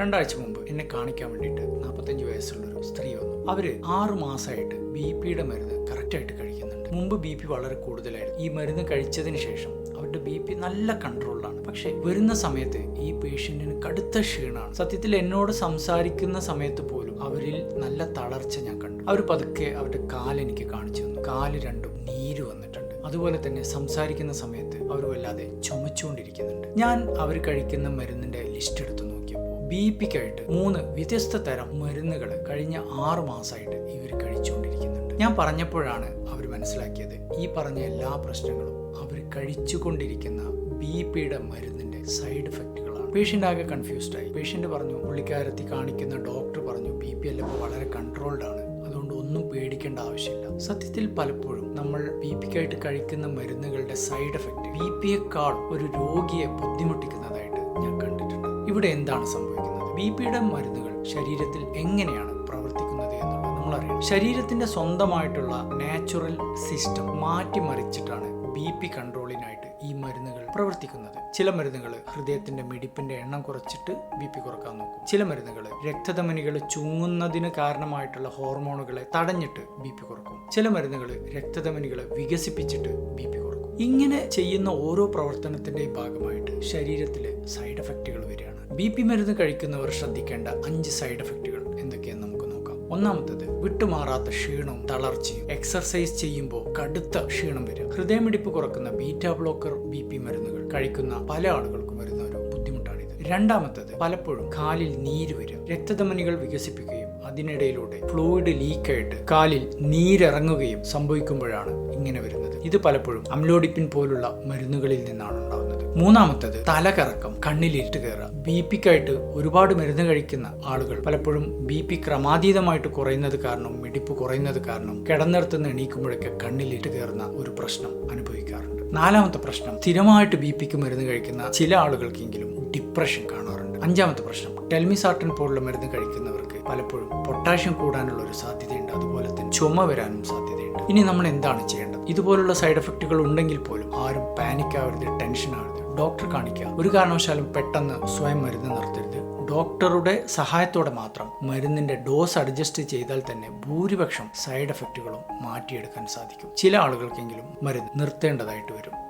2 ആഴ്ച മുമ്പ് എന്നെ കാണിക്കാൻ വേണ്ടിയിട്ട് 45 വയസ്സുള്ളൊരു സ്ത്രീ വന്നു. അവര് 6 മാസമായിട്ട് BP-യുടെ മരുന്ന് കറക്റ്റായിട്ട് കഴിക്കുന്നുണ്ട്. മുമ്പ് BP വളരെ കൂടുതലായിരുന്നു. ഈ മരുന്ന് കഴിച്ചതിന് ശേഷം അവരുടെ BP നല്ല കൺട്രോളിലാണ്. പക്ഷേ വരുന്ന സമയത്ത് ഈ പേഷ്യന്റിന് കടുത്ത ക്ഷീണമാണ്. സത്യത്തിൽ എന്നോട് സംസാരിക്കുന്ന സമയത്ത് പോലും അവരിൽ നല്ല തളർച്ച ഞാൻ കണ്ടു. അവർ പതുക്കെ അവരുടെ കാലെനിക്ക് കാണിച്ചു തന്നു. കാല് രണ്ടും നീര് വന്നിട്ടുണ്ട്. അതുപോലെ തന്നെ സംസാരിക്കുന്ന സമയത്ത് അവർ വല്ലാതെ ചുമച്ചുകൊണ്ടിരിക്കുന്നുണ്ട്. ഞാൻ അവർ കഴിക്കുന്ന മരുന്നിന്റെ ലിസ്റ്റ് എടുത്തു നോക്കിയപ്പോൾ BP-ക്കായിട്ട് 3 വ്യത്യസ്ത തരം മരുന്നുകൾ കഴിഞ്ഞ 6 മാസമായിട്ട് ഇവർ കഴിച്ചുകൊണ്ടിരിക്കുന്നുണ്ട്. ഞാൻ പറഞ്ഞപ്പോഴാണ് അവർ മനസ്സിലാക്കിയത് ഈ പറഞ്ഞ എല്ലാ പ്രശ്നങ്ങളും അവർ കഴിച്ചുകൊണ്ടിരിക്കുന്ന BP-യുടെ മരുന്നിന്റെ സൈഡ് എഫക്റ്റുകളാണ്. പേഷ്യന്റ് ആകെ കൺഫ്യൂസ്ഡ് ആയി. പേഷ്യന്റ് പറഞ്ഞു, പുള്ളിക്കാരത്തി കാണിക്കുന്ന ഡോക്ടർ പറഞ്ഞു BP എല്ലാം വളരെ കൺട്രോൾഡ് ആണ്, അതുകൊണ്ട് ഒന്നും പേടിക്കേണ്ട ആവശ്യമില്ല. സത്യത്തിൽ പലപ്പോഴും നമ്മൾ BP-ക്കായിട്ട് കഴിക്കുന്ന മരുന്നുകളുടെ സൈഡ് എഫക്റ്റ് BP-യേക്കാൾ ഒരു രോഗിയെ ബുദ്ധിമുട്ടിക്കുന്നതായിട്ട് ഞാൻ കണ്ടിട്ടുണ്ട്. ഇവിടെ എന്താണ് സംഭവിക്കുന്നത്? BP-യുടെ മരുന്നുകൾ ശരീരത്തിൽ എങ്ങനെയാണ് പ്രവർത്തിക്കുന്നത് എന്നുള്ളത് നമ്മൾ അറിയണം. ശരീരത്തിന്റെ സ്വന്തമായിട്ടുള്ള നാച്ചുറൽ സിസ്റ്റം മാറ്റിമറിച്ചിട്ടാണ് BP കൺട്രോളിനായിട്ട് ഈ മരുന്നുകൾ പ്രവർത്തിക്കുന്നത്. ചില മരുന്നുകൾ ഹൃദയത്തിന്റെ മിടിപ്പിന്റെ എണ്ണം കുറച്ചിട്ട് BP കുറക്കാൻ നോക്കും. ചില മരുന്നുകൾ രക്തധമനികൾ ചുങ്ങുന്നതിന് കാരണമായിട്ടുള്ള ഹോർമോണുകളെ തടഞ്ഞിട്ട് BP കുറക്കും. ചില മരുന്നുകൾ രക്തധമനികളെ വികസിപ്പിച്ചിട്ട് BP കുറക്കും. ഇങ്ങനെ ചെയ്യുന്ന ഓരോ പ്രവർത്തനത്തിന്റെയും ഭാഗമായിട്ട് ശരീരത്തിലെ സൈഡ് എഫക്റ്റുകൾ വരികയാണ്. BP മരുന്ന് കഴിക്കുന്നവർ ശ്രദ്ധിക്കേണ്ട 5 സൈഡ് എഫക്റ്റുകൾ എന്തൊക്കെയെന്ന് നമുക്ക് നോക്കാം. ഒന്നാമത്തേത് വിട്ടുമാറാത്ത ക്ഷീണവും തളർച്ചയും. എക്സർസൈസ് ചെയ്യുമ്പോൾ കടുത്ത ക്ഷീണം വരും. ഹൃദയമിടിപ്പ് കുറക്കുന്ന ബീറ്റാ ബ്ലോക്കർ BP മരുന്നുകൾ കഴിക്കുന്ന പല ആളുകൾക്കും വരുന്ന ഒരു ബുദ്ധിമുട്ടാണിത്. രണ്ടാമത്തേത് പലപ്പോഴും കാലിൽ നീര് വരും. രക്തധമനികൾ വികസിപ്പിക്കുകയും അതിനിടയിലൂടെ ഫ്ലൂയിഡ് ലീക്കായിട്ട് കാലിൽ നീരിറങ്ങുകയും സംഭവിക്കുമ്പോഴാണ് ഇങ്ങനെ വരുന്നത്. ഇത് പലപ്പോഴും അമ്ലോഡിപ്പിൻ പോലുള്ള മരുന്നുകളിൽ നിന്നാണ് ഉണ്ടാകുന്നത്. മൂന്നാമത്തേത് തലകറക്കം, കണ്ണിലിട്ട് കയറുക. BP-ക്കായിട്ട് ഒരുപാട് മരുന്ന് കഴിക്കുന്ന ആളുകൾ പലപ്പോഴും BP ക്രമാതീതമായിട്ട് കുറയുന്നത് കാരണം, മിടിപ്പ് കുറയുന്നത് കാരണം കിടന്നിടത്തുനിന്ന് എണീക്കുമ്പോഴൊക്കെ കണ്ണിലിട്ട് കയറുന്ന ഒരു പ്രശ്നം അനുഭവിക്കാറുണ്ട്. നാലാമത്തെ പ്രശ്നം, സ്ഥിരമായിട്ട് BP-ക്ക് മരുന്ന് കഴിക്കുന്ന ചില ആളുകൾക്കെങ്കിലും ഡിപ്രഷൻ കാണാറുണ്ട്. അഞ്ചാമത്തെ പ്രശ്നം, ടെൽമിസാർട്ടൻ പോലുള്ള മരുന്ന് കഴിക്കുന്നവർക്ക് പലപ്പോഴും പൊട്ടാഷ്യം കൂടാനുള്ള ഒരു സാധ്യതയുണ്ട്. അതുപോലെ തന്നെ ചുമ വരാനും സാധ്യതയുണ്ട്. ഇനി നമ്മൾ എന്താണ് ചെയ്യേണ്ടത്? ഇതുപോലുള്ള സൈഡ് എഫക്റ്റുകൾ ഉണ്ടെങ്കിൽ പോലും ആരും പാനിക് ആവരുത്, ടെൻഷൻ ആവരുത്. ഡോക്ടർ കാണിക്കുക. ഒരു കാരണവശാലും പെട്ടെന്ന് സ്വയം മരുന്ന് നിർത്തരുത്. ഡോക്ടറുടെ സഹായത്തോടെ മാത്രം മരുന്നിന്റെ ഡോസ് അഡ്ജസ്റ്റ് ചെയ്താൽ തന്നെ ഭൂരിപക്ഷം സൈഡ് എഫക്റ്റുകളും മാറ്റിയെടുക്കാൻ സാധിക്കും. ചില ആളുകൾക്കെങ്കിലും മരുന്ന് നിർത്തേണ്ടതായിട്ട് വരും.